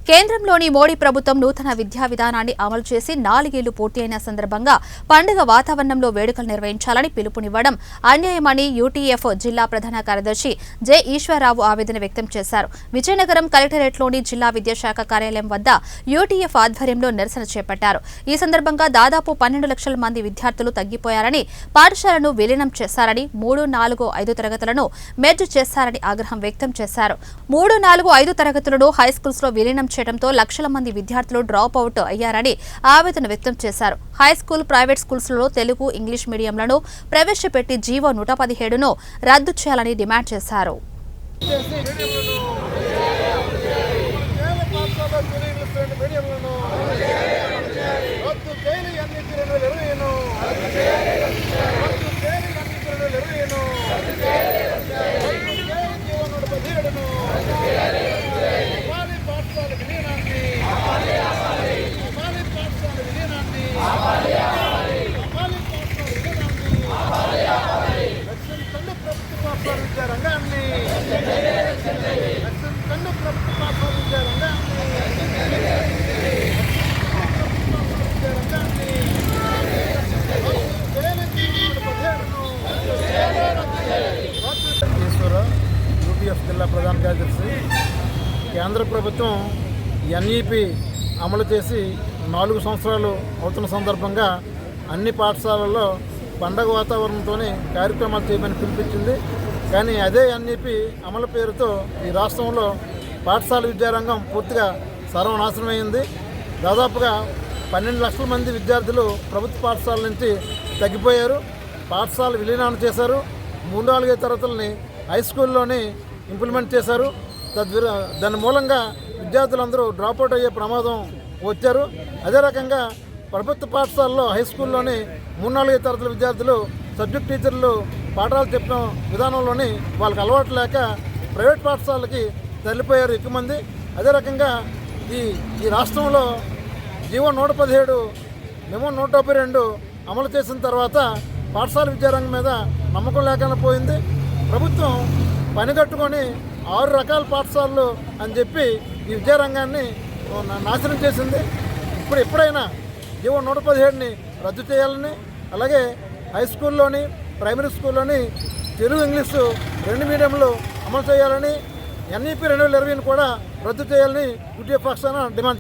కేంద్రంలోని మోడీ ప్రభుత్వం నూతన విద్యా విధానాన్ని అమలు చేసి 4 ఏళ్లు పూర్తి అయిన సందర్భంగా పండుగ వాతావరణంలో వేడుకలు నిర్వహించాలని పిలుపునివ్వడం అన్యాయమని యూటీఎఫ్ జిల్లా ప్రధాన కార్యదర్శి జె ఈశ్వరరావు ఆవేదన వ్యక్తం చేశారు. విజయనగరం కలెక్టరేట్లోని జిల్లా విద్యాశాఖ కార్యాలయం వద్ద యూటీఎఫ్ ఆధ్వర్యంలో నిరసన చేపట్టారు. ఈ సందర్భంగా దాదాపు 12 లక్షల మంది విద్యార్థులు తగ్గిపోయారని, పాఠశాలను విలీనం చేశారని, 3, 4, 5 తరగతులను మెర్జ్ చేశారని ఆగ్రహం వ్యక్తం చేశారు. 3, 4, 5 తరగతులను హైస్కూల్స్ లో విలీనం చేయడంతో లక్షల మంది విద్యార్థులు డ్రాప్ అవుట్ అయ్యారని ఆవేదన వ్యక్తం చేశారు. హైస్కూల్, ప్రైవేట్ స్కూల్స్లో తెలుగు, ఇంగ్లీష్ మీడియంలను ప్రవేశపెట్టి జీవో 117ను రద్దు చేయాలని డిమాండ్ చేశారు. యూటీఎఫ్ జిల్లా ప్రధాన కార్యదర్శి. కేంద్ర ప్రభుత్వం ఎన్ఈపీ అమలు చేసి 4 సంవత్సరాలు అవుతున్న సందర్భంగా అన్ని పాఠశాలల్లో పండగ వాతావరణంతోనే కార్యక్రమాలు చేయమని పిలిపించింది. కానీ అదే ఎన్ఈపీ అమలు పేరుతో ఈ రాష్ట్రంలో పాఠశాల విద్యారంగం పూర్తిగా సర్వనాశనమైంది. దాదాపుగా 12 లక్షల మంది విద్యార్థులు ప్రభుత్వ పాఠశాల నుంచి తగ్గిపోయారు. పాఠశాల విలీనం చేశారు. 3, 4 తరగతులని హై స్కూల్లోనే ఇంప్లిమెంట్ చేశారు. దాని మూలంగా విద్యార్థులందరూ డ్రాప్అవుట్ అయ్యే ప్రమాదం వచ్చారు. అదే రకంగా ప్రభుత్వ పాఠశాలలో హై స్కూల్లోని 3, 4 తరగతుల విద్యార్థులు సబ్జెక్ట్ టీచర్లు పాఠాలు చెప్పిన విధానంలోని వాళ్ళకి అలవాటు లేక ప్రైవేట్ పాఠశాలకి తరలిపోయారు ఎక్కువ మంది. అదే రకంగా ఈ రాష్ట్రంలో జీవో 117, మెమో 172 అమలు చేసిన తర్వాత పాఠశాల విద్యారంగం మీద నమ్మకం లేకుండా పోయింది. ప్రభుత్వం పనిగట్టుకొని 6 రకాల పాఠశాలలు అని చెప్పి ఈ విద్యారంగాన్ని నాశనం చేసింది. ఎప్పుడైనా జీవో 117ని రద్దు చేయాలని, అలాగే హై స్కూల్లోని, ప్రైమరీ స్కూల్లోని తెలుగు, ఇంగ్లీషు 2 మీడియంలు అమలు చేయాలని, ఎన్ఈపీ 2020ని కూడా రద్దు చేయాలని యూటీఎఫ్ పక్షాన డిమాండ్